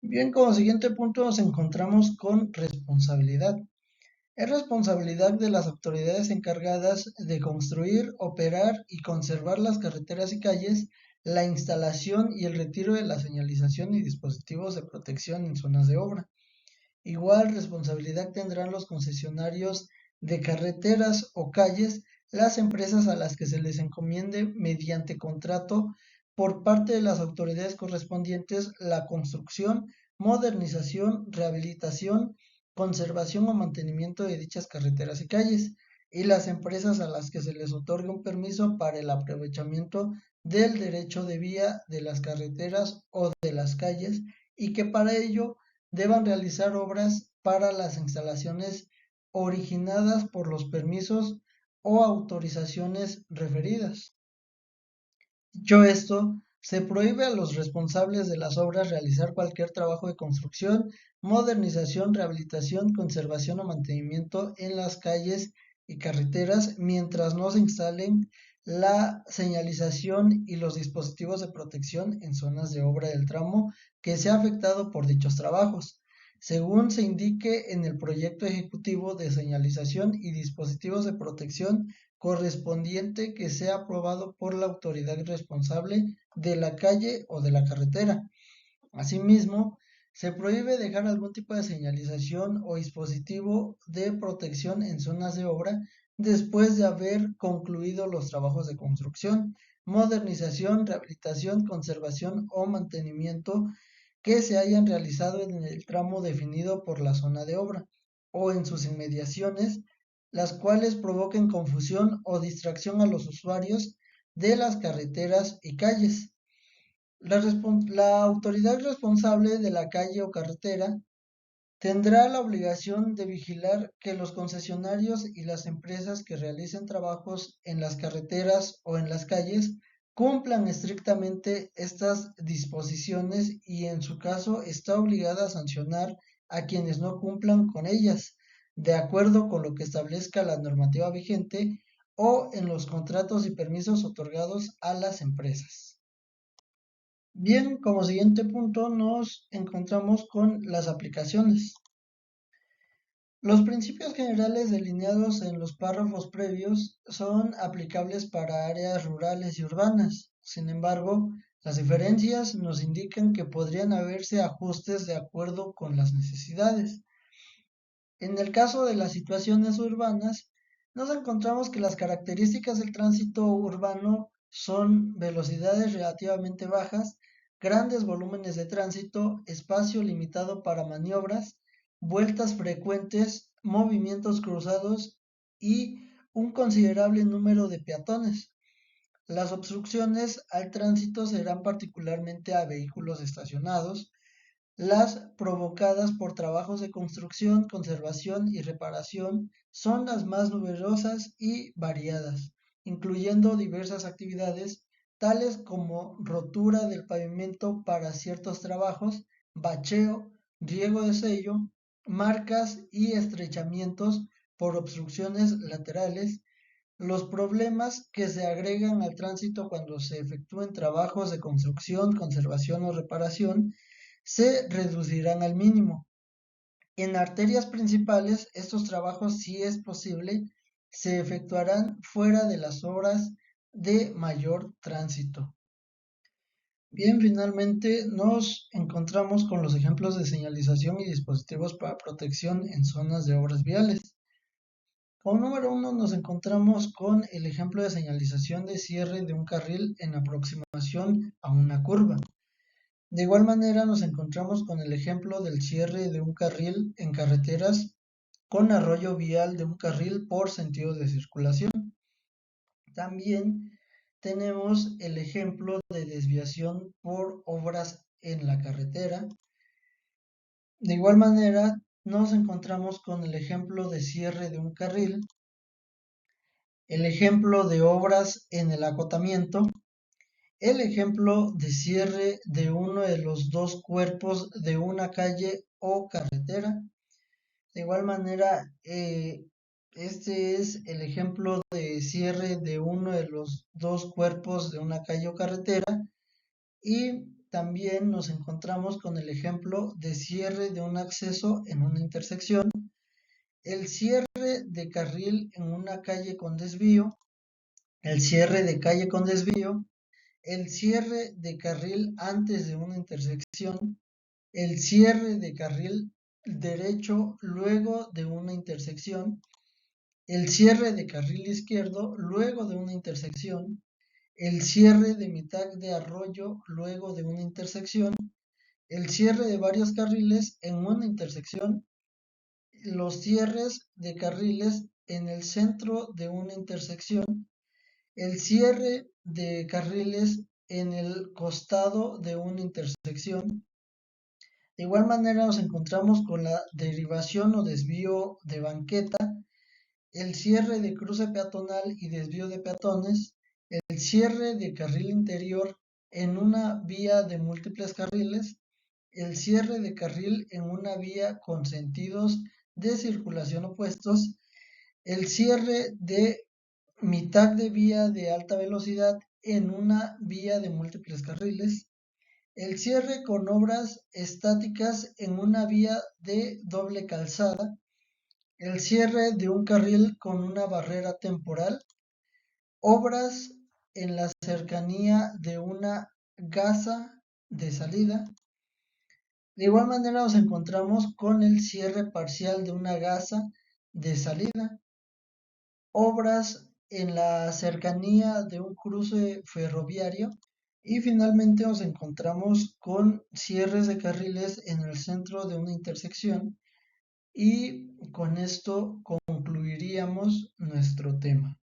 Bien, como siguiente punto nos encontramos con responsabilidad. Es responsabilidad de las autoridades encargadas de construir, operar y conservar las carreteras y calles, la instalación y el retiro de la señalización y dispositivos de protección en zonas de obra. Igual responsabilidad tendrán los concesionarios de carreteras o calles, las empresas a las que se les encomiende mediante contrato por parte de las autoridades correspondientes la construcción, modernización, rehabilitación, conservación o mantenimiento de dichas carreteras y calles, y las empresas a las que se les otorgue un permiso para el aprovechamiento del derecho de vía de las carreteras o de las calles y que para ello deban realizar obras para las instalaciones originadas por los permisos o autorizaciones referidas. Dicho esto, se prohíbe a los responsables de las obras realizar cualquier trabajo de construcción, modernización, rehabilitación, conservación o mantenimiento en las calles y carreteras mientras no se instalen la señalización y los dispositivos de protección en zonas de obra del tramo que sea afectado por dichos trabajos, según se indique en el proyecto ejecutivo de señalización y dispositivos de protección correspondiente que sea aprobado por la autoridad responsable de la calle o de la carretera. Asimismo, se prohíbe dejar algún tipo de señalización o dispositivo de protección en zonas de obra después de haber concluido los trabajos de construcción, modernización, rehabilitación, conservación o mantenimiento que se hayan realizado en el tramo definido por la zona de obra o en sus inmediaciones, las cuales provoquen confusión o distracción a los usuarios de las carreteras y calles. La autoridad responsable de la calle o carretera tendrá la obligación de vigilar que los concesionarios y las empresas que realicen trabajos en las carreteras o en las calles cumplan estrictamente estas disposiciones y en su caso está obligada a sancionar a quienes no cumplan con ellas, de acuerdo con lo que establezca la normativa vigente o en los contratos y permisos otorgados a las empresas. Bien, como siguiente punto nos encontramos con las aplicaciones. Los principios generales delineados en los párrafos previos son aplicables para áreas rurales y urbanas. Sin embargo, las diferencias nos indican que podrían haberse ajustes de acuerdo con las necesidades. En el caso de las situaciones urbanas, nos encontramos que las características del tránsito urbano son velocidades relativamente bajas, grandes volúmenes de tránsito, espacio limitado para maniobras, vueltas frecuentes, movimientos cruzados y un considerable número de peatones. Las obstrucciones al tránsito serán particularmente a vehículos estacionados, las provocadas por trabajos de construcción, conservación y reparación son las más numerosas y variadas, incluyendo diversas actividades tales como rotura del pavimento para ciertos trabajos, bacheo, riego de sello, marcas y estrechamientos por obstrucciones laterales, los problemas que se agregan al tránsito cuando se efectúen trabajos de construcción, conservación o reparación se reducirán al mínimo. En arterias principales, estos trabajos, si es posible, se efectuarán fuera de las horas de mayor tránsito. Bien, finalmente nos encontramos con los ejemplos de señalización y dispositivos para protección en zonas de obras viales. Como número uno nos encontramos con el ejemplo de señalización de cierre de un carril en aproximación a una curva. De igual manera nos encontramos con el ejemplo del cierre de un carril en carreteras con arroyo vial de un carril por sentido de circulación. También tenemos el ejemplo de desviación por obras en la carretera. De igual manera nos encontramos con el ejemplo de cierre de un carril, el ejemplo de obras en el acotamiento, el ejemplo de cierre de uno de los dos cuerpos de una calle o carretera. De igual manera, este es el ejemplo de cierre de uno de los dos cuerpos de una calle o carretera. Y también nos encontramos con el ejemplo de cierre de un acceso en una intersección, el cierre de carril en una calle con desvío, el cierre de calle con desvío, el cierre de carril antes de una intersección, el cierre de carril derecho luego de una intersección, el cierre de carril izquierdo luego de una intersección, el cierre de mitad de arroyo luego de una intersección, el cierre de varios carriles en una intersección, los cierres de carriles en el centro de una intersección, el cierre de carriles en el costado de una intersección. De igual manera nos encontramos con la derivación o desvío de banqueta, el cierre de cruce peatonal y desvío de peatones, el cierre de carril interior en una vía de múltiples carriles, el cierre de carril en una vía con sentidos de circulación opuestos, el cierre de mitad de vía de alta velocidad en una vía de múltiples carriles, el cierre con obras estáticas en una vía de doble calzada, el cierre de un carril con una barrera temporal, obras en la cercanía de una gasa de salida. De igual manera nos encontramos con el cierre parcial de una gasa de salida, obras en la cercanía de un cruce ferroviario y finalmente nos encontramos con cierres de carriles en el centro de una intersección y con esto concluiríamos nuestro tema.